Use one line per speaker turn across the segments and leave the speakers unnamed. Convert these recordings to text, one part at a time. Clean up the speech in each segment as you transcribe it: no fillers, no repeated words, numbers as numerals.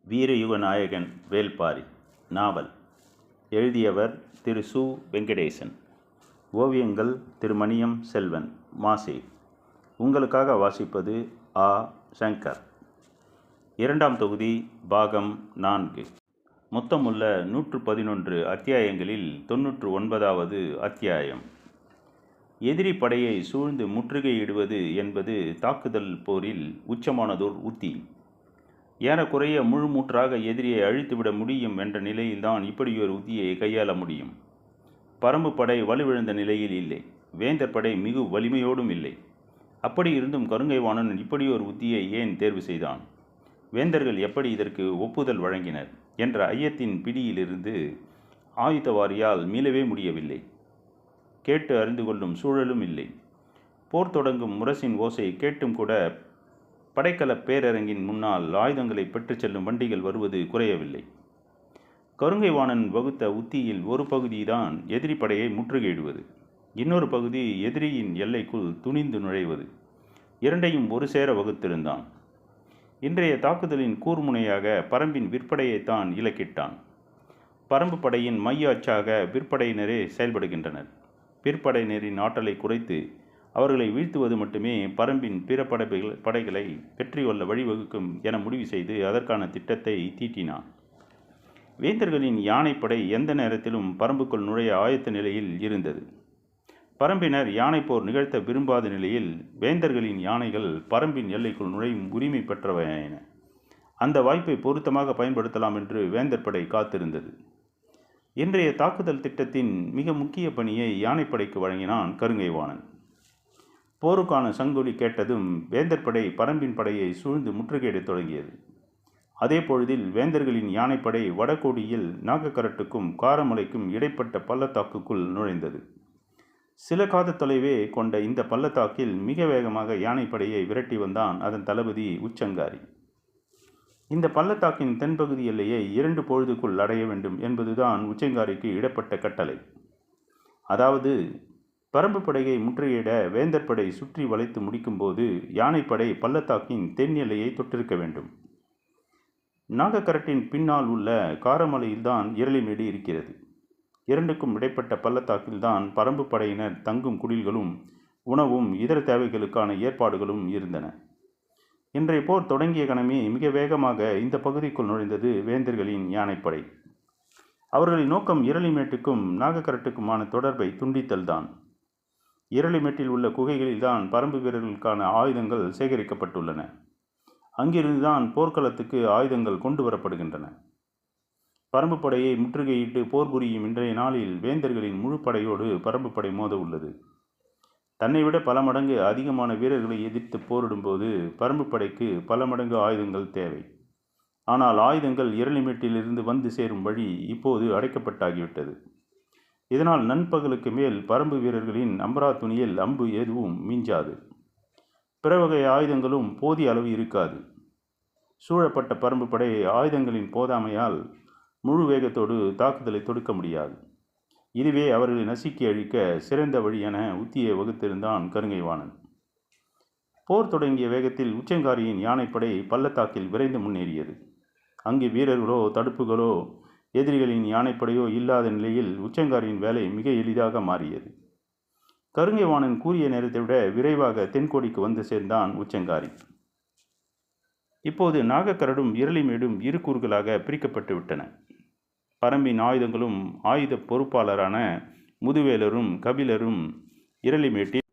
வீரயுக நாயகன் வேள்பாரி. நாவல். எழுதியவர் திரு சு. வெங்கடேசன். ஓவியங்கள் திரு மணியம் செல்வன், மாசி. உங்களுக்காக வாசிப்பது ஆ. சங்கர். இரண்டாம் தொகுதி, பாகம் 4. மொத்தமுள்ள 111 அத்தியாயங்களில் 99வது அத்தியாயம். எதிரி படையை சூழ்ந்து முற்றுகையிடுவது என்பது தாக்குதல் போரில் உச்சமானதோர் உத்தி. ஏறக்குறைய முழு மூற்றாக எதிரியை அழித்துவிட முடியும் என்ற நிலையில்தான் இப்படியொரு உத்தியை கையாள முடியும். பரம்பு படை வலுவிழந்த நிலையில் இல்லை. வேந்தர் படை மிகு வலிமையோடும் இல்லை. அப்படி இருந்தும் கருங்கைவாணன் இப்படியொரு உத்தியை ஏன் தேர்வு செய்தான்? வேந்தர்கள் எப்படி இதற்கு ஒப்புதல் வழங்கினர் என்ற ஐயத்தின் பிடியிலிருந்து ஆயுதவாரியால் மீளவே முடியவில்லை. கேட்டு அறிந்து கொள்ளும் சூழலும் இல்லை. போர் தொடங்கும் முரசின் ஓசை கேட்டும் கூட படைக்கல பேரரங்கின் முன்னால் ஆயுதங்களை பெற்றுச் செல்லும் வண்டிகள் வருவது குறையவில்லை. கருங்கைவாணன் வகுத்த உத்தியில் ஒரு பகுதிதான் எதிரி படையை முற்றுகையிடுவது, இன்னொரு பகுதி எதிரியின் எல்லைக்குள் துணிந்து நுழைவது. இரண்டையும் ஒரு சேர வகுத்திருந்தான். இன்றைய தாக்குதலின் கூர்முனையாக பரம்பின் விற்படையைத்தான் இலக்கிட்டான். பரம்பு படையின் மைய அச்சாக விற்படையினரே செயல்படுகின்றனர். பிற்படையினரின் ஆற்றலை குறைத்து அவர்களை வீழ்த்துவது மட்டுமே பரம்பின் பிற படைகளை வெற்றி கொள்ள வழிவகுக்கும் என முடிவு செய்து அதற்கான திட்டத்தை தீட்டினான். வேந்தர்களின் யானைப்படை எந்த நேரத்திலும் பரம்புக்குள் நுழைய ஆயத்த நிலையில் இருந்தது. பரம்பினர் யானை போர் நிகழ்த்த விரும்பாத நிலையில் வேந்தர்களின் யானைகள் பரம்பின் எல்லைக்குள் நுழையும் உரிமை பெற்றவையான அந்த வாய்ப்பை பொருத்தமாக பயன்படுத்தலாம் என்று வேந்தர் படை காத்திருந்தது. இன்றைய தாக்குதல் திட்டத்தின் மிக முக்கிய பணியை யானைப்படைக்கு வழங்கினான் கருங்கைவாணன். போருக்கான சங்கொலி கேட்டதும் வேந்தர் படை பரம்பின் படையை சூழ்ந்து முற்றுகையிடத் தொடங்கியது. அதே பொழுதில் வேந்தர்களின் யானைப்படை வடகோடியில் நாகக்கரட்டுக்கும் காரமலைக்கும் இடைப்பட்ட பள்ளத்தாக்குக்குள் நுழைந்தது. சில காத தொலைவே கொண்ட இந்த பள்ளத்தாக்கில் மிக வேகமாக யானைப்படையை விரட்டி வந்தான் அதன் தளபதி உச்சங்காரி. இந்த பள்ளத்தாக்கின் தென்பகுதி எல்லையை 2 பொழுதுக்குள் அடைய வேண்டும் என்பதுதான் உச்சங்காரிக்கு இடப்பட்ட கட்டளை. அதாவது பரம்பு படையை முற்றுகையிட வேந்தர் படை சுற்றி வளைத்து முடிக்கும்போது யானைப்படை பள்ளத்தாக்கின் தென் எல்லையை தொட்டிருக்க வேண்டும். நாகக்கரட்டின் பின்னால் உள்ள காரமலையில்தான் இரளிமேடு இருக்கிறது. இரண்டுக்கும் இடைப்பட்ட பள்ளத்தாக்கில்தான் பரம்பு படையினர் தங்கும் குடில்களும் உணவும் இதர தேவைகளுக்கான ஏற்பாடுகளும் இருந்தன. இன்றைய போர் தொடங்கிய கணமே மிக வேகமாக இந்த பகுதிக்குள் நுழைந்தது வேந்தர்களின் யானைப்படை. அவர்களின் நோக்கம் இரளிமேட்டுக்கும் நாகக்கரட்டுக்குமான தொடர்பை துண்டித்தல்தான். இரளிமேட்டில் உள்ள குகைகளில்தான் பரம்பு வீரர்களுக்கான ஆயுதங்கள் சேகரிக்கப்பட்டுள்ளன. அங்கிருந்துதான் போர்க்களத்துக்கு ஆயுதங்கள் கொண்டு வரப்படுகின்றன. பரம்பு படையை முற்றுகையிட்டு போர் புரியும் இன்றைய நாளில் வேந்தர்களின் முழு படையோடு பரம்பு படை மோத உள்ளது. தன்னை விட பல மடங்கு அதிகமான வீரர்களை எதிர்த்து போரிடும்போது பரம்பு படைக்கு பல மடங்கு ஆயுதங்கள் தேவை. ஆனால் ஆயுதங்கள் இரளிமேட்டிலிருந்து வந்து சேரும் வழி இப்போது அடைக்கப்பட்டாகிவிட்டது. இதனால் நண்பகலுக்கு மேல் பரம்பு வீரர்களின் அம்பரா துணியில் அம்பு எதுவும் மிஞ்சாது. பிற வகை ஆயுதங்களும் போதிய அளவு இருக்காது. சூழப்பட்ட பரம்பு படை ஆயுதங்களின் போதாமையால் முழு வேகத்தோடு தாக்குதலை தொடுக்க முடியாது. இதுவே அவர்களை நசுக்கி அழிக்க சிறந்த வழி என உத்தியை வகுத்திருந்தான் கருங்கைவாணன். போர் தொடங்கிய வேகத்தில் உச்சங்காரியின் யானைப்படை பள்ளத்தாக்கில் விரைந்து முன்னேறியது. அங்கு வீரர்களோ தடுப்புகளோ எதிரிகளின் யானைப்படையோ இல்லாத நிலையில் உச்சங்காரியின் வேலை மிக எளிதாக மாறியது. கருங்கைவாணன் கூறிய நேரத்தை விட விரைவாக தென்கோடிக்கு வந்து சேர்ந்தான் உச்சங்காரி. இப்போது நாகக்கரடும் இரளிமேடும் இரு கூறுகளாக பிரிக்கப்பட்டு விட்டன. பரம்பின் ஆயுதங்களும் ஆயுத பொறுப்பாளரான முதுவேலரும் கபிலரும் இரளிமேட்டில்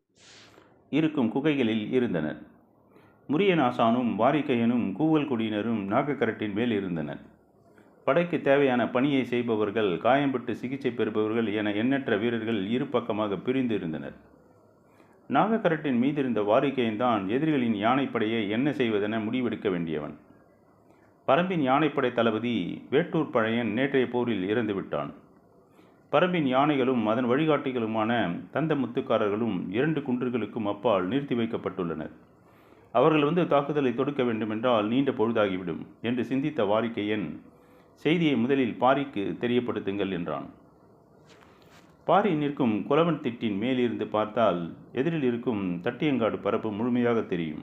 இருக்கும் குகைகளில் இருந்தனர். முரியநாசானும் வாரிக்கையனும் கூவல் குடியினரும் நாகக்கரட்டின் மேல் இருந்தனர். படைக்கு தேவையான பணியை செய்பவர்கள், காயம்பட்டு சிகிச்சை பெறுபவர்கள் என எண்ணற்ற வீரர்கள் இரு பக்கமாக பிரிந்து இருந்தனர். நாகக்கரட்டின் மீதிருந்த வாரிக்கையன்தான் எதிரிகளின் யானைப்படையை என்ன செய்வதென முடிவெடுக்க வேண்டியவன். பரம்பின் யானைப்படை தளபதி வேட்டூர் பழையன் நேற்றைய போரில் இறந்துவிட்டான். பரம்பின் யானைகளும் அதன் வழிகாட்டிகளுமான தந்த முத்துக்காரர்களும் 2 குன்றுகளுக்கும் அப்பால் நிறுத்தி வைக்கப்பட்டுள்ளனர். அவர்கள் வந்து தாக்குதலை தொடுக்க வேண்டுமென்றால் நீண்ட பொழுதாகிவிடும் என்று சிந்தித்த வாரிக்கையன் செய்தியை முதலில் பாரிக்கு தெரியப்படுத்துங்கள் என்றான். பாரி நிற்கும் குலவன் திட்டின் மேலிருந்து பார்த்தால் எதிரில் இருக்கும் தட்டியங்காடு பரப்பு முழுமையாக தெரியும்.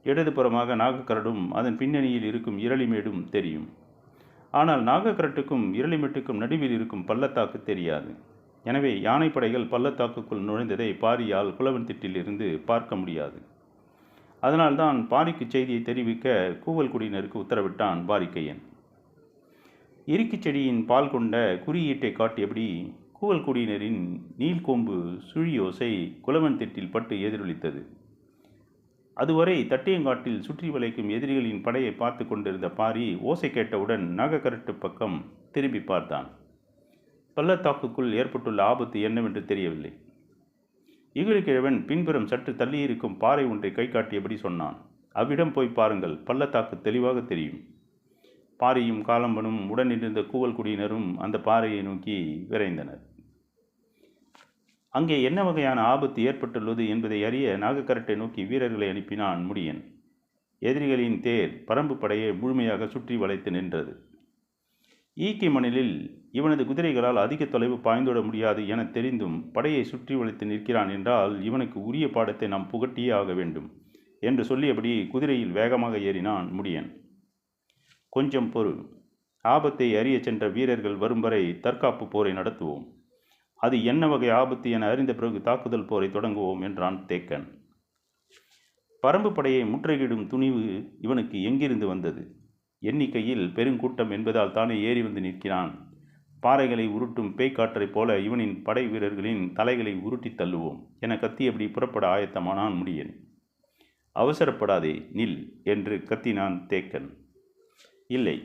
இடதுபுறமாக நாகக்கரடும் அதன் பின்னணியில் இருக்கும் இரளிமேடும் தெரியும். ஆனால் நாகக்கரட்டுக்கும் இரளிமேட்டுக்கும் நடுவில் இருக்கும் பள்ளத்தாக்கு தெரியாது. எனவே யானைப்படைகள் பள்ளத்தாக்குக்குள் நுழைந்ததை பாரியால் குளவன்திட்டிலிருந்து பார்க்க முடியாது. அதனால்தான் பாரிக்கு செய்தியை தெரிவிக்க கூவல்குடியினருக்கு உத்தரவிட்டான் பாரிக்கையன். இறுக்கிச் செடியின் பால் கொண்ட குறியீட்டை காட்டியபடி கூவல்குடியினரின் நீள்கொம்பு சுழியோசை குளவன்திட்டில் பட்டு எதிரொலித்தது. அதுவரை தட்டியங்காட்டில் சுற்றி வளைக்கும் எதிரிகளின் படையை பார்த்து கொண்டிருந்த பாரி ஓசை கேட்டவுடன் நாகக்கரட்டு பக்கம் திரும்பி பார்த்தான். பள்ளத்தாக்குக்குள் ஏற்பட்டுள்ள ஆபத்து என்னவென்று தெரியவில்லை. இகிலிக்கிழவன் பின்புறம் சற்று தள்ளியிருக்கும் பாறை ஒன்றை கை காட்டியபடி சொன்னான். அவ்விடம் போய் பாருங்கள், பள்ளத்தாக்கு தெளிவாக தெரியும். பாரியும் காலம்பனும் உடனிருந்த கூவல்குடியினரும் அந்த பாறையை நோக்கி விரைந்தனர். அங்கே என்ன வகையான ஆபத்து ஏற்பட்டுள்ளது என்பதை அறிய நாகக்கரட்டை நோக்கி வீரர்களை அனுப்பினான் முடியன். எதிரிகளின் தேர் பரம்பு படையை முழுமையாக சுற்றி வளைத்து நின்றது. ஈக்கை மணலில் இவனது குதிரைகளால் அதிக தொலைவு பாய்ந்துவிட முடியாது என தெரிந்தும் படையை சுற்றி வளைத்து நிற்கிறான் என்றால் இவனுக்கு உரிய பாடத்தை நாம் புகட்டியே ஆக வேண்டும் என்று சொல்லியபடி குதிரையில் வேகமாக ஏறினான் முடியன். கொஞ்சம் பொறு, ஆபத்தை அறிய சென்ற வீரர்கள் வரும் வரை தற்காப்பு போரை நடத்துவோம். அது என்ன வகை ஆபத்து என அறிந்த பிறகு தாக்குதல் போரை தொடங்குவோம் என்றான் தேக்கன். பரம்பு படையை முற்றுகையிடும் துணிவு இவனுக்கு எங்கிருந்து வந்தது? எண்ணிக்கையில் பெருங்கூட்டம் என்பதால் தானே ஏறி வந்து நிற்கிறான். பாறைகளை உருட்டும் பேய்க்காற்றைப் போல இவனின் படை வீரர்களின் தலைகளை உருட்டி தள்ளுவோம் என கத்தியபடி புறப்பட ஆயத்தமானான் முடியன். அவசரப்படாதே, நில் என்று கத்தினான் தேக்கன். இல்லை,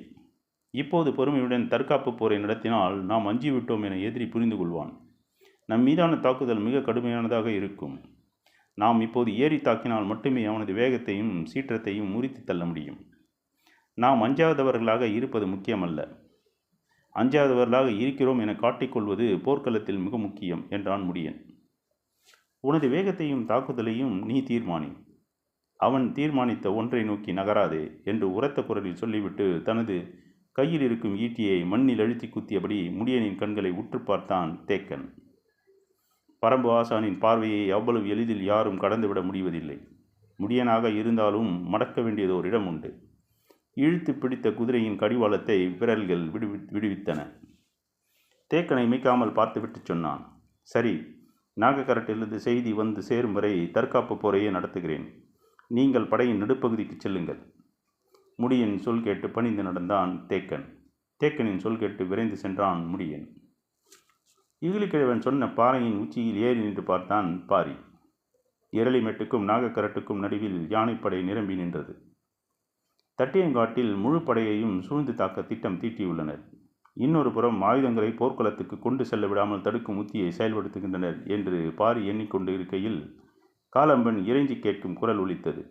இப்போது பொறுமையுடன் தற்காப்பு போரை நடத்தினால் நாம் அஞ்சிவிட்டோம் என எதிரி புரிந்து கொள்வான். நம் மீதான தாக்குதல் மிக கடுமையானதாக இருக்கும். நாம் இப்போது ஏறி தாக்கினால் மட்டுமே அவனது வேகத்தையும் சீற்றத்தையும் முறித்து தள்ள முடியும். நாம் அஞ்சாதவர்களாக இருப்பது முக்கியமல்ல, அஞ்சாதவர்களாக இருக்கிறோம் என காட்டிக்கொள்வது போர்க்களத்தில் மிக முக்கியம் என்றான் முடியன். உனது வேகத்தையும் தாக்குதலையும் நீ தீர்மானி. அவன் தீர்மானித்த ஒன்றை நோக்கி நகராதே என்று உரத்த குரலில் சொல்லிவிட்டு தனது கையில் இருக்கும் ஈட்டியை மண்ணில் அழுத்தி குத்தியபடி முடியனின் கண்களை உற்று பார்த்தான் தேக்கன். பரம்பு ஆசானின் பார்வையை அவ்வளவு எளிதில் யாரும் கடந்துவிட முடிவதில்லை. முடியனாக இருந்தாலும் மடக்க வேண்டியதோர் இடம் உண்டு. இழுத்து பிடித்த குதிரையின் கடிவாளத்தை விரல்கள் விடுவித்தன. தேக்கனை மிக்காமல் பார்த்துவிட்டு சொன்னான். சரி, நாகக்கரட்டிலிருந்து செய்தி வந்து சேரும் வரை தற்காப்பு போரையே நடத்துகிறேன். நீங்கள் படையின் நடுப்பகுதிக்கு செல்லுங்கள். முடியன் சொல் கேட்டு பணிந்து நடந்தான் தேக்கன். தேக்கனின் சொல் கேட்டு விரைந்து சென்றான் முடியன். இகிலிக்கிழவன் சொன்ன பாறையின் உச்சியில் ஏறி நின்று பார்த்தான் பாரி. இரளிமேட்டுக்கும் நாகக்கரட்டுக்கும் நடுவில் யானைப்படை நிரம்பி நின்றது. தட்டியங்காட்டில் முழு படையையும் சூழ்ந்து தாக்க திட்டம் தீட்டியுள்ளனர். இன்னொரு புறம் ஆயுதங்களை போர்க்களத்துக்கு கொண்டு செல்ல விடாமல் தடுக்கும் உத்தியை செயல்படுத்துகின்றனர் என்று பாரி எண்ணிக்கொண்டு இருக்கையில் காலம்பன் இறைஞ்சி கேட்கும் குரல் ஒலித்தது.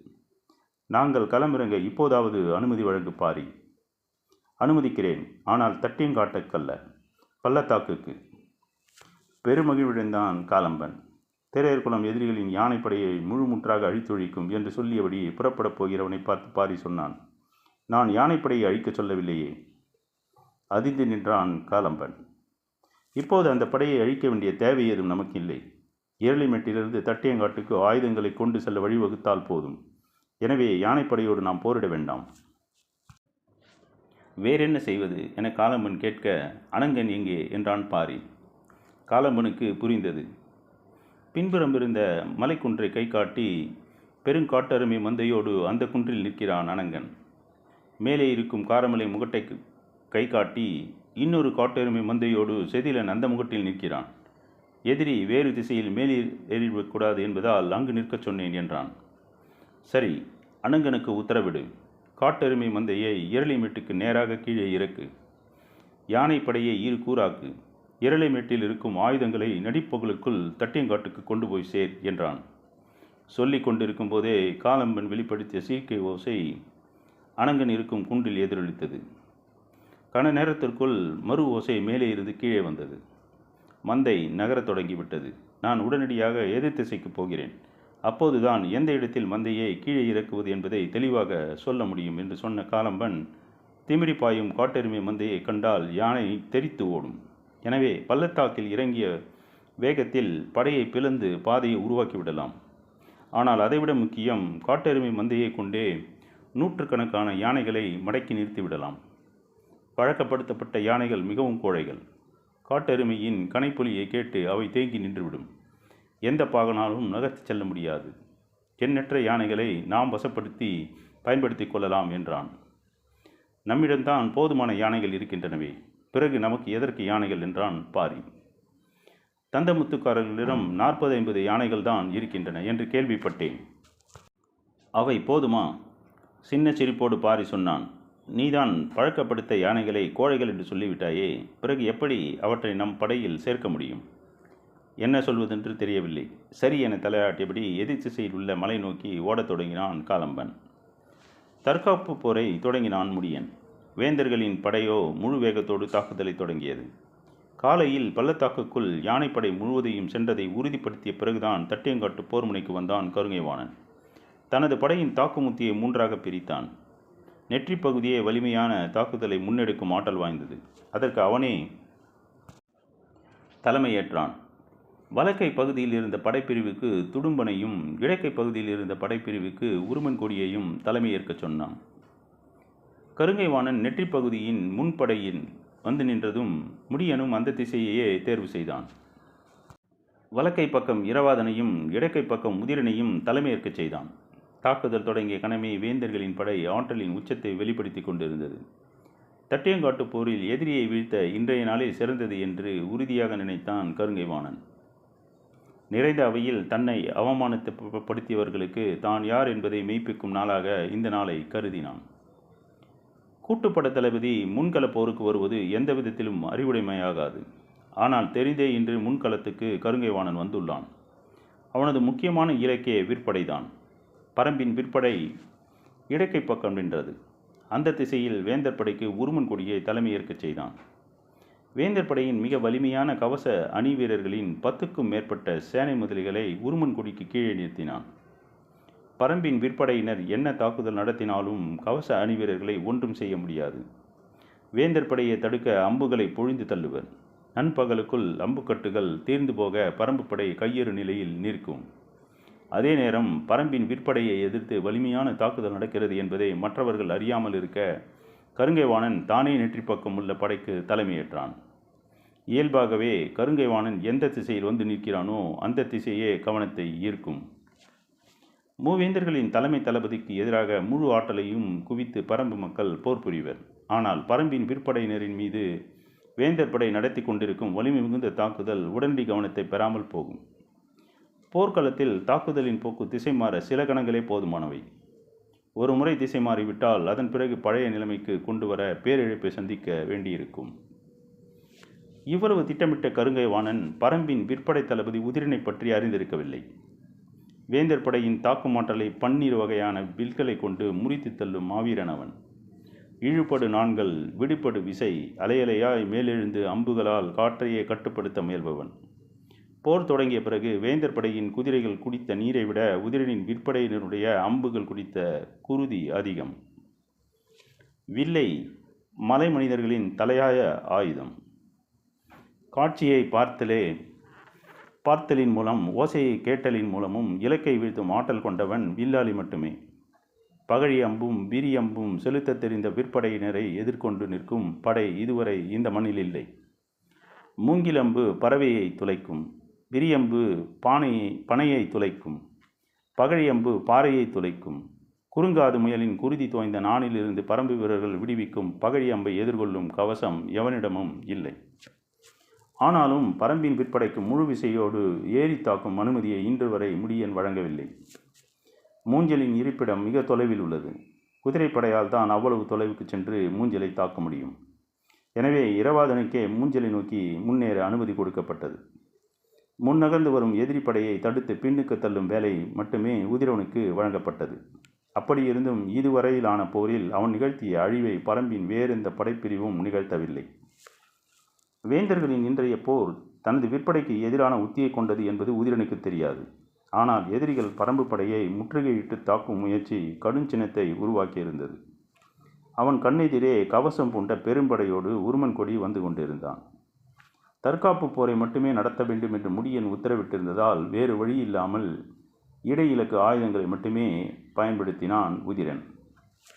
நாங்கள் களமிறங்க இப்போதாவது அனுமதி வழங்கு பாரி. அனுமதிக்கிறேன், ஆனால் தட்டியங்காட்டுக்கல்ல, பள்ளத்தாக்குக்கு. பெருமகிழ்விழந்தான் காலம்பன். தேரையர்குளம் எதிரிகளின் யானைப்படையை முழுமுற்றாக அழித்தொழிக்கும் என்று சொல்லியபடி புறப்படப் போகிறவனை பார்த்து பாரி சொன்னான். நான் யானைப்படையை அழிக்கச் சொல்லவில்லையே. அதிர்ந்து நின்றான் காலம்பன். இப்போது அந்த படையை அழிக்க வேண்டிய தேவை ஏதும் நமக்கு இல்லை. இரளிமேட்டிலிருந்து தட்டியங்காட்டுக்கு ஆயுதங்களை கொண்டு செல்ல வழிவகுத்தால் போதும். எனவே யானைப்படையோடு நாம் போரிட வேண்டாம். வேறென்ன செய்வது என காலம்பன் கேட்க, அனங்கன் எங்கே என்றான் பாரி. காலம்பனுக்கு புரிந்தது. பின்புறம் இருந்த மலைக்குன்றை கை காட்டி பெருங்காட்டருமை மந்தையோடு அந்த குன்றில் நிற்கிறான் அனங்கன். மேலே இருக்கும் காரமலை முகட்டை கை காட்டி இன்னொரு காட்டெருமை மந்தையோடு செதிலன் அந்த முகட்டில் நிற்கிறான். எதிரி வேறு திசையில் மேலே ஏறிவிடக்கூடாது என்பதால் அங்கு நிற்கச் சொன்னேன் என்றான். சரி, அனங்கனுக்கு உத்தரவிடு. காட்டெருமை மந்தையை இரளிமேட்டுக்கு நேராக கீழே இறக்கு. யானைப்படையை இரு கூறாக்கு. இரளிமேட்டில் இருக்கும் ஆயுதங்களை நடிப்பகலுக்குள் தட்டியங்காட்டுக்கு கொண்டு போய் சேர் என்றான். சொல்லி கொண்டிருக்கும் போதே காலம்பன் வெளிப்படுத்திய சீர்கை ஓசை அனங்கன் இருக்கும் குன்றில் எதிரொலித்தது. கன நேரத்திற்குள் மறு ஓசை மேலே இருந்து கீழே வந்தது. மந்தை நகரத் தொடங்கிவிட்டது. நான் உடனடியாக எதிர் திசைக்கு போகிறேன். அப்போதுதான் எந்த இடத்தில் மந்தையை கீழே இறக்குவது என்பதை தெளிவாக சொல்ல முடியும் என்று சொன்ன காலம்பன், திமிரி பாயும் காட்டெருமை மந்தையை கண்டால் யானை தெரித்து ஓடும். எனவே பள்ளத்தாக்கில் இறங்கிய வேகத்தில் படையை பிளந்து பாதையை உருவாக்கிவிடலாம். ஆனால் அதைவிட முக்கியம், காட்டெருமை மந்தையை கொண்டே நூற்றுக்கணக்கான யானைகளை மடக்கி நிறுத்திவிடலாம். பழக்கப்படுத்தப்பட்ட யானைகள் மிகவும் கோழைகள். காட்டெருமையின் கனைப்பொலியை கேட்டு அவை தேங்கி நின்றுவிடும். எந்த பாகனாலும் நகர்த்தி செல்ல முடியாது. எண்ணற்ற யானைகளை நாம் வசப்படுத்தி பயன்படுத்தி கொள்ளலாம் என்றான். நம்மிடம்தான் போதுமான யானைகள் இருக்கின்றனவே, பிறகு நமக்கு எதற்கு யானைகள் என்றான் பாரி. தந்தமுத்துக்காரர்களிடம் 40-50 யானைகள் தான் இருக்கின்றன என்று கேள்விப்பட்டேன். அவை போதுமா? சின்ன சிரிப்போடு பாரி சொன்னான். நீதான் பழக்கப்படுத்த யானைகளை கோழைகள் என்று சொல்லிவிட்டாயே, பிறகு எப்படி அவற்றை நம் படையில் சேர்க்க முடியும்? என்ன சொல்வதென்று தெரியவில்லை. சரி என தலையாட்டியபடி எதிர் திசையில் உள்ள மலை நோக்கி ஓடத் தொடங்கினான் காலம்பன். தற்காப்பு போரை தொடங்கினான் முடியன். வேந்தர்களின் படையோ முழு வேகத்தோடு தாக்குதலை தொடங்கியது. காலையில் பள்ளத்தாக்குக்குள் யானைப்படை முழுவதையும் சென்றதை உறுதிப்படுத்திய பிறகுதான் தட்டியங்காட்டு போர் முனைக்கு வந்தான் கருங்கைவாணன். தனது படையின் தாக்குமுத்தியை 3ஆக பிரித்தான். நெற்றி பகுதியே வலிமையான தாக்குதலை முன்னெடுக்கும் ஆற்றல் வாய்ந்தது. அதற்கு அவனே தலைமையேற்றான். வலக்கை பகுதியில் இருந்த படைப்பிரிவுக்கு துடும்பனையும், இடக்கை பகுதியில் இருந்த படைப்பிரிவுக்கு உருமன் கொடியையும் தலைமையேற்கச் சொன்னான். கருங்கைவாணன் நெற்றி பகுதியின் முன்படையில் வந்து நின்றதும் முடியனும் அந்த திசையையே தேர்வு செய்தான். வலக்கை பக்கம் இரவாதனையும் இடக்கை பக்கம் முதிரனையும் தலைமையேற்கச் செய்தான். தாக்குதல் தொடங்கிய கணமே வேந்தர்களின் படை ஆற்றலின் உச்சத்தை வெளிப்படுத்தி கொண்டிருந்தது. தட்டியங்காட்டு போரில் எதிரியை வீழ்த்த இன்றைய நாளே சிறந்தது என்று உறுதியாக நினைத்தான் கருங்கைவாணன். நிறைந்த அவையில் தன்னை அவமானப்படுத்தியவர்களுக்கு தான் யார் என்பதை மெய்ப்பிக்கும் நாளாக இந்த நாளை கருதினான். கூட்டுப்பட தளபதி முன்கள போருக்கு வருவது எந்த விதத்திலும் அறிவுடைமையாகாது. ஆனால் தெரிந்தே இன்று முன்களத்துக்கு கருங்கைவாணன் வந்துள்ளான். அவனது முக்கியமான இலக்கே விற்படைதான். பரம்பின் விற்படை இடக்கை பக்கம் நின்றது. அந்த திசையில் வேந்தர் படைக்கு உருமன் கொடியை தலைமையேற்கச் செய்தான். வேந்தர் படையின் மிக வலிமையான கவச அணி வீரர்களின் 10க்கும் மேற்பட்ட சேனை முதலிகளை உருமன் கொடிக்கு கீழே நிறுத்தினான். பரம்பின் விற்படையினர் என்ன தாக்குதல் நடத்தினாலும் கவச அணி வீரர்களை ஒன்றும் செய்ய முடியாது. வேந்தர் படையை தடுக்க அம்புகளை பொழிந்து தள்ளுவர். நண்பகலுக்குள் அம்புக்கட்டுகள் தீர்ந்து போக பரம்பு படை கையெறு நிலையில் நிற்கும். அதே நேரம் பரம்பின் விற்படையை எதிர்த்து வலிமையான தாக்குதல் நடக்கிறது என்பதை மற்றவர்கள் அறியாமல் இருக்க கருங்கைவாணன் தானே நெற்றி பக்கம் உள்ள படைக்கு தலைமையேற்றான். இயல்பாகவே கருங்கைவாணன் எந்த திசையில் வந்து நிற்கிறானோ அந்த திசையே கவனத்தை ஈர்க்கும். மூவேந்தர்களின் தலைமை தளபதிக்கு எதிராக முழு ஆற்றலையும் குவித்து பரம்பு மக்கள் போர் புரிவர். ஆனால் பரம்பின் விற்படையினரின் மீது வேந்தர் படை நடத்தி கொண்டிருக்கும் வலிமை மிகுந்த தாக்குதல் உடனடி கவனத்தை பெறாமல் போகும். போர்க்களத்தில் தாக்குதலின் போக்கு திசை மாற சில கணங்களே போதுமானவை. ஒரு முறை திசை மாறிவிட்டால் அதன் பிறகு பழைய நிலைமைக்கு கொண்டு வர பேரிழப்பை சந்திக்க வேண்டியிருக்கும். இவ்வளவு திட்டமிட்ட கருங்கைவாணன் பரம்பின் விற்படை தளபதி உதிரனை பற்றி அறிந்திருக்கவில்லை. வேந்தர் படையின் தாக்குமாற்றலை 12 வகையான வில்களை கொண்டு முறித்து தள்ளும் மாவீரன் அவன். இழுபடு நாண்கள், விடுபடு விசை, அலையலையாய் மேலெழுந்து அம்புகளால் காற்றையே கட்டுப்படுத்த முயல்பவன். போர் தொடங்கிய பிறகு வேந்தர் படையின் குதிரைகள் குடித்த நீரை விட உதிரனின் விற்படையினருடைய அம்புகள் குடித்த குருதி அதிகம். வில்லை மலை மனிதர்களின் தலையாய ஆயுதம். காட்சியை பார்த்தலின் மூலம், ஓசையை கேட்டலின் மூலமும் இலக்கை வீழ்த்தும் ஆற்றல் கொண்டவன் வில்லாளி மட்டுமே. பகழி அம்பும் விரியம்பும் செலுத்த தெரிந்த விற்படையினரை எதிர்கொண்டு நிற்கும் படை இதுவரை இந்த மண்ணில் இல்லை. மூங்கிலம்பு பறவையை துளைக்கும், விரியம்பு பனையை துளைக்கும், பகழியம்பு பாறையை துளைக்கும். குறுங்காது முயலின் குருதி தோய்ந்த நாணிலிருந்து பரம்பு வீரர்கள் விடுவிக்கும் பகழியம்பை எதிர்கொள்ளும் கவசம் எவனிடமும் இல்லை. ஆனாலும் பரம்பின் விற்படைக்கு முழு விசையோடு ஏறி தாக்கும் அனுமதியை இன்று வரை முடியன் வழங்கவில்லை. மூஞ்சலின் இருப்பிடம் மிக தொலைவில் உள்ளது. குதிரைப்படையால் தான் அவ்வளவு தொலைவுக்கு சென்று மூஞ்சலை தாக்க முடியும். எனவே இரவாதனுக்கே மூஞ்சலை நோக்கி முன்னேற அனுமதி கொடுக்கப்பட்டது. முன்னகர்ந்து வரும் எதிரி படையை தடுத்து பின்னுக்கு தள்ளும் வேலை மட்டுமே உதிரவனுக்கு வழங்கப்பட்டது. அப்படியிருந்தும் இதுவரையிலான போரில் அவன் நிகழ்த்திய அழிவை பரம்பின் வேறெந்த படைப்பிரிவும் நிகழ்த்தவில்லை. வேந்தர்களின் இன்றைய போர் தனது விற்படைக்கு எதிரான உத்தியை கொண்டது என்பது உதிரனுக்கு தெரியாது. ஆனால் எதிரிகள் பரம்பு படையை முற்றுகையிட்டு தாக்கும் முயற்சி கடுஞ்சினத்தை உருவாக்கியிருந்தது. அவன் கண்ணெதிரே கவசம் பூண்ட பெரும்படையோடு உருமன் கொடி வந்து கொண்டிருந்தான். தற்காப்பு போரை மட்டுமே நடத்த வேண்டும் என்று முடியன் உத்தரவிட்டிருந்ததால் வேறு வழி இல்லாமல் இடை இலக்கு ஆயுதங்களை மட்டுமே பயன்படுத்தினான் உதிரன்.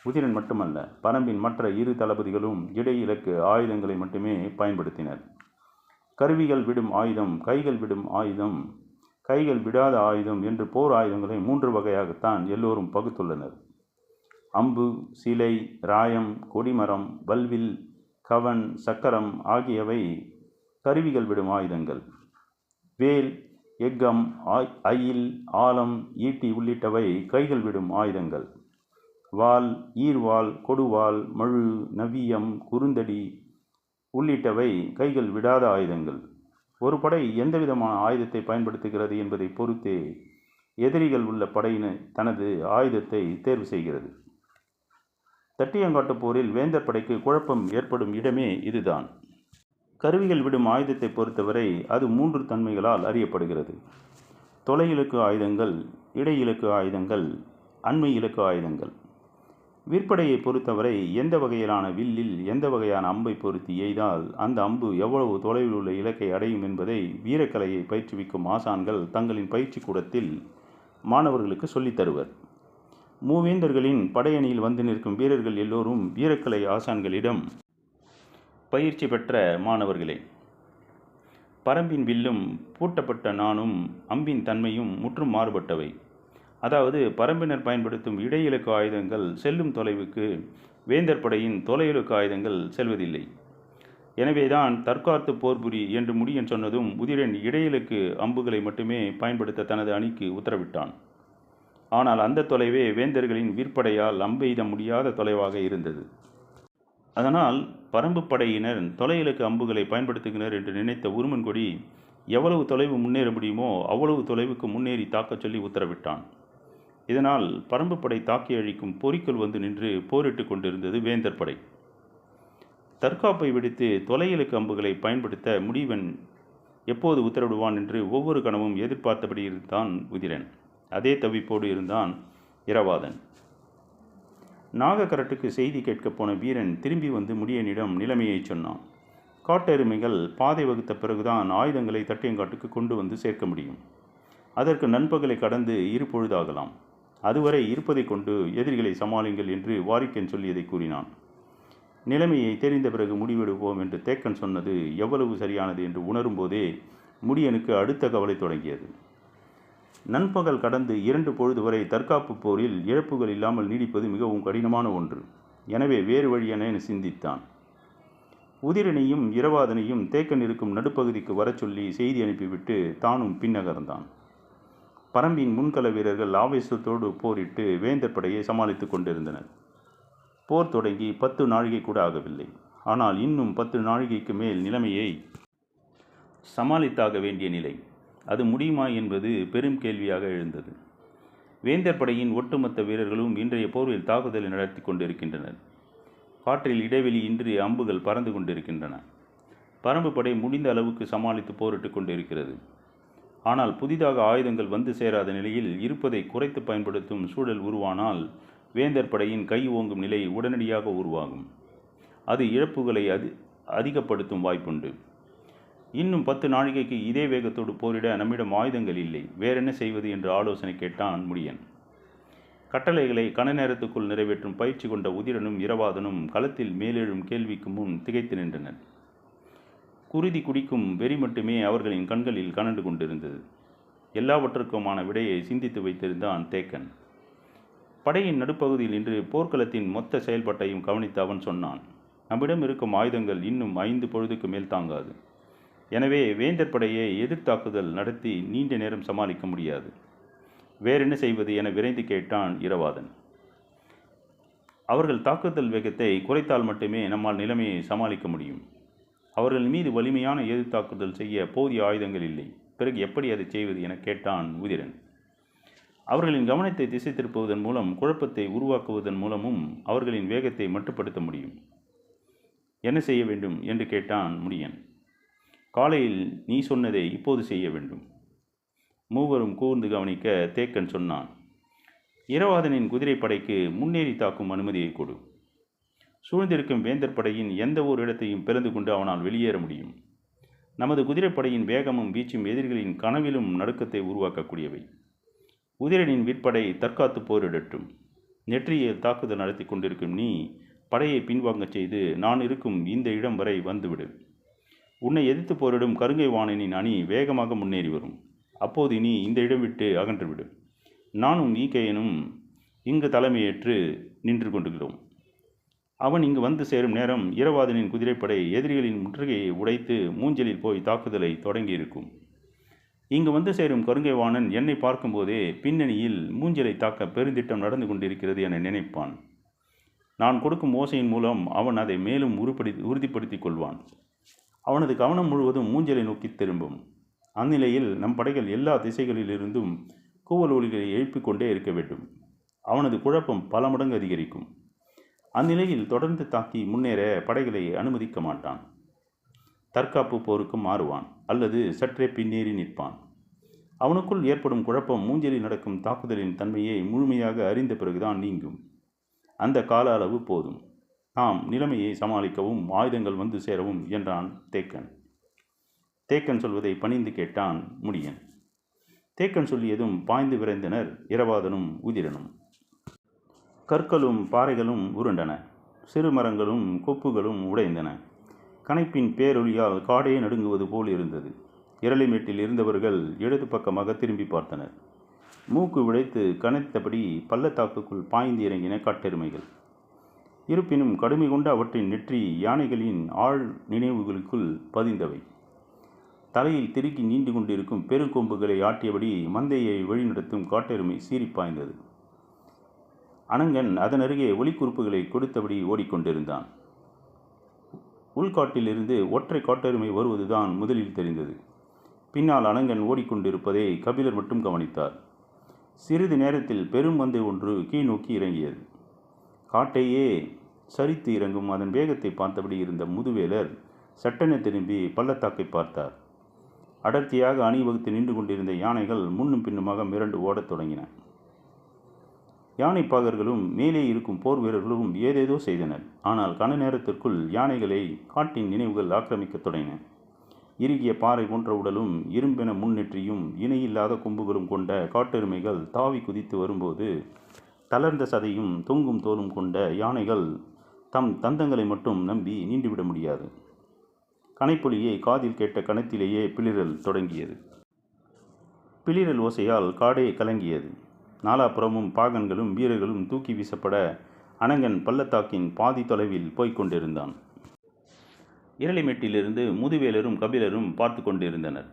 உதிரன் மட்டுமல்ல, பரம்பின் மற்ற இரு தளபதிகளும் இடை இலக்கு ஆயுதங்களை மட்டுமே பயன்படுத்தினர். கருவிகள் விடும் ஆயுதம், கைகள் விடும் ஆயுதம், கைகள் விடாத ஆயுதம் என்று போர் ஆயுதங்களை 3 வகையாகத்தான் எல்லோரும் பகுத்துள்ளனர். அம்பு, சிலை, ராயம், கொடிமரம், வல்வில், கவன், சக்கரம் ஆகியவை கருவிகள் விடும் ஆயுதங்கள். வேல், எக்கம், அயில், ஆலம், ஈட்டி உள்ளிட்டவை கைகள் விடும் ஆயுதங்கள். வாள், ஈர்வாள், கொடுவாள், மழு, நவியம், குறுந்தடி உள்ளிட்டவை கைகள் விடாத ஆயுதங்கள். ஒரு படை எந்தவிதமான ஆயுதத்தை பயன்படுத்துகிறது என்பதை பொறுத்தே எதிரிகள் உள்ள படையினர் தனது ஆயுதத்தை தேர்வு செய்கிறது. தட்டியங்காட்டு போரில் வேந்தர் படைக்கு குழப்பம் ஏற்படும் இடமே இதுதான். கருவிகள் விடும் ஆயுதத்தை பொறுத்தவரை அது 3 தன்மைகளால் அறியப்படுகிறது. தொலை இலக்கு ஆயுதங்கள், இடை இலக்கு ஆயுதங்கள், அண்மை இலக்கு ஆயுதங்கள். விற்படையை பொறுத்தவரை எந்த வகையிலான வில்லில் எந்த வகையான அம்பை பொருத்தி எய்தால் அந்த அம்பு எவ்வளவு தொலைவில் உள்ள இலக்கை அடையும் என்பதை வீரக்கலையை பயிற்றுவிக்கும் ஆசான்கள் தங்களின் பயிற்சி கூடத்தில் மாணவர்களுக்கு சொல்லித் தருவர். மூவேந்தர்களின் படையணியில் வந்து நிற்கும் வீரர்கள் எல்லோரும் வீரக்கலை ஆசான்களிடம் பயிற்சி பெற்ற மாணவர்களே. பரம்பின் வில்லும் பூட்டப்பட்ட நானும் அம்பின் தன்மையும் முற்றும் மாறுபட்டவை. அதாவது பரம்பினர் பயன்படுத்தும் இடை இலக்கு ஆயுதங்கள் செல்லும் தொலைவுக்கு வேந்தர் படையின் தொலை இலக்கு ஆயுதங்கள் செல்வதில்லை. எனவேதான் தற்காத்து போர்புரி என்று முடியன் சொன்னதும் உதிரன் இடை இலக்கு அம்புகளை மட்டுமே பயன்படுத்த தனது அணிக்கு உத்தரவிட்டான். ஆனால் அந்த தொலைவே வேந்தர்களின் விற்படையால் அம்பெய்த முடியாத தொலைவாக இருந்தது. அதனால் பரம்பு படையினர் தொலை இலக்கு அம்புகளை பயன்படுத்துகின்றனர் என்று நினைத்த உருமன்கொடி எவ்வளவு தொலைவு முன்னேற முடியுமோ அவ்வளவு தொலைவுக்கு முன்னேறி தாக்கச் சொல்லி உத்தரவிட்டான். இதனால் பரம்பு படை தாக்கி அழிக்கும் பொறிக்குள் வந்து நின்று போரிட்டு கொண்டிருந்தது வேந்தர் படை. தற்காப்பை விடுத்து தொலை இலக்கு அம்புகளை பயன்படுத்த முடிவன் எப்போது உத்தரவிடுவான் என்று ஒவ்வொரு கணமும் எதிர்பார்த்தபடி இருந்தான் உதிரன். அதே தவிப்போடு இருந்தான் இரவாதன். நாகக்கரட்டுக்கு செய்தி கேட்கப் போன வீரன் திரும்பி வந்து முடியனிடம் நிலைமையை சொன்னான். காட்டெருமைகள் பாதை வகுத்த பிறகுதான் ஆயுதங்களை தட்டியங்காட்டுக்கு கொண்டு வந்து சேர்க்க முடியும். அதற்கு நண்பகலை கடந்து 2 பொழுதாகலாம். அதுவரை இருப்பதை கொண்டு எதிரிகளை சமாளிங்கள் என்று வாரிக்கன் சொல்லியதை கூறினான். நிலைமையை தெரிந்த பிறகு முடிவெடுப்போம் என்று தேக்கன் சொன்னது எவ்வளவு சரியானது என்று உணரும் போதே முடியனுக்கு அடுத்த கவலை தொடங்கியது. நண்பகல் கடந்து 2 பொழுது வரை தற்காப்பு போரில் இழப்புகள் இல்லாமல் நீடிப்பது மிகவும் கடினமான ஒன்று. எனவே வேறு வழி என சிந்தித்தான். உதிரனையும் இரவாதனையும் தேக்கன் இருக்கும் நடுப்பகுதிக்கு வரச் சொல்லி செய்தி அனுப்பிவிட்டு தானும் பின்னகர்ந்தான். பரம்பின் முன்கள வீரர்கள் ஆவேசத்தோடு போரிட்டு வேந்தர் படையை சமாளித்து கொண்டிருந்தனர். போர் தொடங்கி 10 நாழிகை கூட ஆகவில்லை. ஆனால் இன்னும் 10 நாழிகைக்கு மேல் நிலைமையை சமாளித்தாக வேண்டிய நிலை. அது முடியுமா என்பது பெரும் கேள்வியாக எழுந்தது. வேந்தர் படையின் ஒட்டுமொத்த வீரர்களும் இன்றைய போரில் தாக்குதலை நடத்தி கொண்டிருக்கின்றனர். காற்றில் இடைவெளி இன்றி அம்புகள் பறந்து கொண்டிருக்கின்றன. பரம்பு படை முடிந்த அளவுக்கு சமாளித்து போரிட்டு கொண்டிருக்கிறது. ஆனால் புதிதாக ஆயுதங்கள் வந்து சேராத நிலையில் இருப்பதை குறைத்து பயன்படுத்தும் சூழல் உருவானால் வேந்தர் படையின் கை ஓங்கும் நிலை உடனடியாக உருவாகும். அது இழப்புகளை அதிகப்படுத்தும் வாய்ப்புண்டு. இன்னும் 10 நாழிகைக்கு இதே வேகத்தோடு போரிட நம்மிடம் ஆயுதங்கள் இல்லை, வேறென்ன செய்வது என்று ஆலோசனை கேட்டான் முடியன். கட்டளைகளை கன நேரத்துக்குள் நிறைவேற்றும் பயிற்சி கொண்ட உதிரனும் இரவாதனும் களத்தில் மேலெழும் கேள்விக்கு முன் திகைத்து நின்றனர். குருதி குடிக்கும் வெறி மட்டுமே அவர்களின் கண்களில் கனண்டு கொண்டிருந்தது. எல்லாவற்றுக்குமான விடையை சிந்தித்து வைத்திருந்தான் தேக்கன். படையின் நடுப்பகுதியில் இன்று போர்க்களத்தின் மொத்த செயல்பாட்டையும் கவனித்து அவன் சொன்னான். நம்மிடம் இருக்கும் ஆயுதங்கள் இன்னும் 5 பொழுதுக்கு மேல் தாங்காது. எனவே வேந்தர் படையை எதிர்த்தாக்குதல் நடத்தி நீண்ட நேரம் சமாளிக்க முடியாது. வேறென்ன செய்வது என விரைந்து கேட்டான் இரவாதன். அவர்கள் தாக்குதல் வேகத்தை குறைத்தால் மட்டுமே நம்மால் நிலைமையை சமாளிக்க முடியும். அவர்கள் மீது வலிமையான எதிர்த்தாக்குதல் செய்ய போதிய ஆயுதங்கள் இல்லை. பிறகு எப்படி அதை செய்வது என கேட்டான் உதிரன். அவர்களின் கவனத்தை திசை திருப்புவதன் மூலம், குழப்பத்தை உருவாக்குவதன் மூலமும் அவர்களின் வேகத்தை மட்டுப்படுத்த முடியும். என்ன செய்ய வேண்டும் என்று கேட்டான் முடியன். காலையில் நீ சொன்னதை இப்போது செய்ய வேண்டும். மூவரும் கூர்ந்து கவனிக்க தேக்கன் சொன்னான். இரவாதனின் குதிரைப்படைக்கு முன்னேறி தாக்கும் அனுமதியை கொடு. சூழ்ந்திருக்கும் வேந்தர் படையின் எந்த ஒரு இடத்தையும் பிளந்து கொண்டு அவனால் வெளியேற முடியும். நமது குதிரைப்படையின் வேகமும் வீச்சும் எதிரிகளின் கனவிலும் நடுக்கத்தை உருவாக்கக்கூடியவை. உதிரனின் விற்படை தற்காத்து போரிடட்டும். நெற்றியில் தாக்குதல் நடத்தி கொண்டிருக்கும் நீ படையை பின்வாங்கச் செய்து நான் இருக்கும் இந்த இடம் வரை வந்துவிடு. உன்னை எதிர்த்து போரிடும் கருங்கை வாணனின் அணி வேகமாக முன்னேறி வரும். அப்போது நீ இந்த இடம் விட்டு அகன்றுவிடு. நானும் ஈக்கையனும் இங்கு தலைமையேற்று நின்று கொண்டுகிறோம். அவன் இங்கு வந்து சேரும் நேரம் இரவாதனின் குதிரைப்படை எதிரிகளின் முற்றுகையை உடைத்து மூஞ்சலில் போய் தாக்குதலை தொடங்கியிருக்கும். இங்கு வந்து சேரும் கருங்கை வாணன் என்னை பார்க்கும்போதே பின்னணியில் மூஞ்சலை தாக்க பெருந்திட்டம் நடந்து கொண்டிருக்கிறது என நினைப்பான். நான் கொடுக்கும் ஓசையின் மூலம் அவன் அதை மேலும் உறுதிப்படுத்திக் கொள்வான். அவனது கவனம் முழுவதும் மூஞ்சலை நோக்கி திரும்பும். அந்நிலையில் நம் படைகள் எல்லா திசைகளிலிருந்தும் கூவல் ஒலிகளை எழுப்பிக் கொண்டே இருக்க வேண்டும். அவனது குழப்பம் பல மடங்கு அதிகரிக்கும். அந்நிலையில் தொடர்ந்து தாக்கி முன்னேற படைகளை அனுமதிக்க மாட்டான். தற்காப்பு போருக்கு மாறுவான் அல்லது சற்றே பின்னேறி நிற்பான். அவனுக்குள் ஏற்படும் குழப்பம் மூஞ்சலில் நடக்கும் தாக்குதலின் தன்மையை முழுமையாக அறிந்த பிறகுதான் நீங்கும். அந்த கால அளவு போதும். நாம் நிலைமையை சமாளிக்கவும் ஆயுதங்கள் வந்து சேரவும் என்றான் தேக்கன். தேக்கன் சொல்வதை பணிந்து கேட்டான் முடியன். தேக்கன் சொல்லியதும் பாய்ந்து விரைந்தனர் இரவாதனும் உதிரனும். கற்களும் பாறைகளும் உருண்டன. சிறு மரங்களும் கொப்புகளும் உடைந்தன. கனைப்பின் பேரொலியால் காடே நடுங்குவது போல் இருந்தது. இரளிமேட்டில் இருந்தவர்கள் இடது பக்கமாக திரும்பி பார்த்தனர். மூக்கு விழைத்து கனைத்தபடி பள்ளத்தாக்குக்குள் பாய்ந்து இறங்கின காட்டெருமைகள். இருப்பினும் கடுமை கொண்ட அவற்றின் நெற்றி யானைகளின் ஆழ் நினைவுகளுக்குள் பதிந்தவை. தலையில் திருக்கி நீண்டு கொண்டிருக்கும் பெருங்கொம்புகளை ஆட்டியபடி மந்தையை வழிநடத்தும் காட்டெருமை சீறிப்பாய்ந்தது. அனங்கன் அதன் அருகே ஒலிக்குறிப்புகளை கொடுத்தபடி ஓடிக்கொண்டிருந்தான். உள்காட்டிலிருந்து ஒற்றை காட்டெருமை வருவதுதான் முதலில் தெரிந்தது. பின்னால் அனங்கன் ஓடிக்கொண்டிருப்பதை கபிலர் மட்டும் கவனித்தார். சிறிது நேரத்தில் பெரும் மந்தை ஒன்று கீழ் நோக்கி இறங்கியது. காட்டையே சரித்து இறங்கும் அதன் வேகத்தை பார்த்தபடி இருந்த முதுவேலர் சட்டென திரும்பி பள்ளத்தாக்கை பார்த்தார். அடர்த்தியாக அணிவகுத்து நின்று கொண்டிருந்த யானைகள் முன்னும் பின்னுமாக மிரண்டு ஓடத் தொடங்கின. யானைப்பாகர்களும் மேலே இருக்கும் போர் வீரர்களும் ஏதேதோ செய்தனர். ஆனால் கன நேரத்திற்குள் யானைகளை காட்டின் நினைவுகள் ஆக்கிரமிக்கத் தொடங்கின. இறுகிய பாறை போன்ற உடலும் இரும்பென முன்னெற்றியும் இணையில்லாத கொம்புகளும் கொண்ட காட்டெருமைகள் தாவி குதித்து வரும்போது தளர்ந்த சதையும் தொங்கும் தோலும் கொண்ட யானைகள் தம் தந்தங்களை மட்டும் நம்பி நீண்டுவிட முடியாது. கனைப்பொலியை காதில் கேட்ட கணத்திலேயே பிளிரல் தொடங்கியது. பிளிரல் ஓசையால் காடே கலங்கியது. நாலாபுறமும் பாகன்களும் வீரர்களும் தூக்கி வீசப்பட அனங்கன் பள்ளத்தாக்கின் பாதி தொலைவில் போய்க் கொண்டிருந்தான். இரளிமேட்டிலிருந்து முதுவேலரும் கபிலரும் பார்த்து கொண்டிருந்தனர்.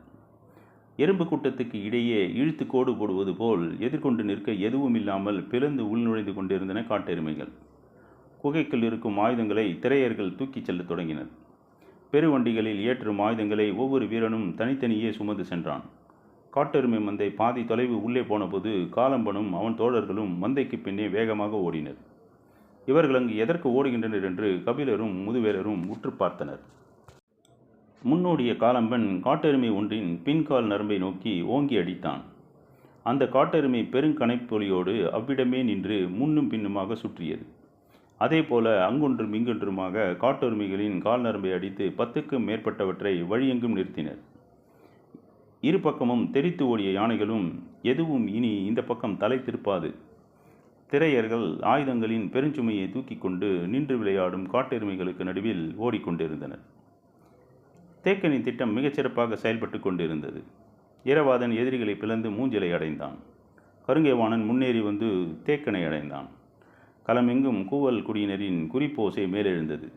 எறும்பு கூட்டத்துக்கு இடையே இழுத்து கோடு போடுவது போல் எதிர்கொண்டு நிற்க எதுவும் இல்லாமல் பிளந்து உள்நுழைந்து கொண்டிருந்தன காட்டெருமைகள். குகைக்குள் இருக்கும் ஆயுதங்களை திரையர்கள் தூக்கிச் செல்லத் தொடங்கினர். பெருவண்டிகளில் ஏற்றும் ஆயுதங்களை ஒவ்வொரு வீரனும் தனித்தனியே சுமந்து சென்றான். காட்டெருமை மந்தை பாதி தொலைவு உள்ளே போனபோது காலம்பனும் அவன் தோழர்களும் மந்தைக்கு பின்னே வேகமாக ஓடினர். இவர்கள் அங்கு எதற்கு ஓடுகின்றனர் என்று கபிலரும் முதுவேலரும் உற்று பார்த்தனர். முன்னோடிய காலம்பன் காட்டெருமை ஒன்றின் பின்கால் நரம்பை நோக்கி ஓங்கி அடித்தான். அந்த காட்டெருமை பெருங்கனைப்பொலியோடு அவ்விடமே நின்று முன்னும் பின்னுமாக சுற்றியது. அதே போல அங்கொன்றும் இங்கொன்றுமாக காட்டெருமைகளின் கால் நரம்பை அடித்து 10க்கும் மேற்பட்டவற்றை வழியெங்கும் நிறுத்தினர். இரு பக்கமும் தெரித்து ஓடிய யானைகளும் எதுவும் இனி இந்த பக்கம் தலை திருப்பாது. திரையர்கள் ஆயுதங்களின் பெருஞ்சுமையை தூக்கி கொண்டு நின்று விளையாடும் காட்டெருமைகளுக்கு நடுவில் ஓடிக்கொண்டிருந்தனர். தேக்கனின் திட்டம் மிகச்சிறப்பாக செயல்பட்டு கொண்டிருந்தது. இரவாதன் எதிரிகளை பிளந்து மூஞ்சலை அடைந்தான். கருங்கைவாணன் முன்னேறி வந்து தேக்கனை அடைந்தான். களமெங்கும் கூவல் குடியினரின் குறிப்போசை மேலெழுந்தது.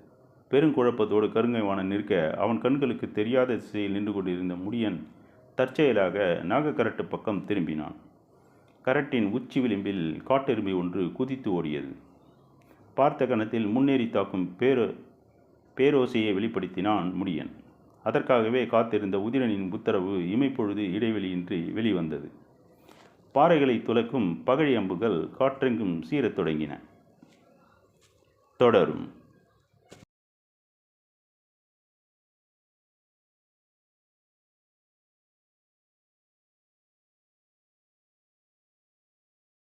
பெருங்குழப்பத்தோடு கருங்கைவாணன் நிற்க அவன் கண்களுக்கு தெரியாத திசையில் நின்று கொண்டிருந்த முடியன் தற்செயலாக நாகக்கரட்டு பக்கம் திரும்பினான். கரட்டின் உச்சி விளிம்பில் காட்டெருமை ஒன்று குதித்து ஓடியது. பார்த்த கணத்தில் முன்னேறி தாக்கும் பேரோசையை வெளிப்படுத்தினான் முடியன். அதற்காகவே காத்திருந்த உதிரனின் உத்தரவு இமைப்பொழுது இடைவெளியின்றி வெளிவந்தது. பாறைகளை துலக்கும் பகழி அம்புகள் காற்றெங்கும் சீரத் தொடங்கின. தொடரும்.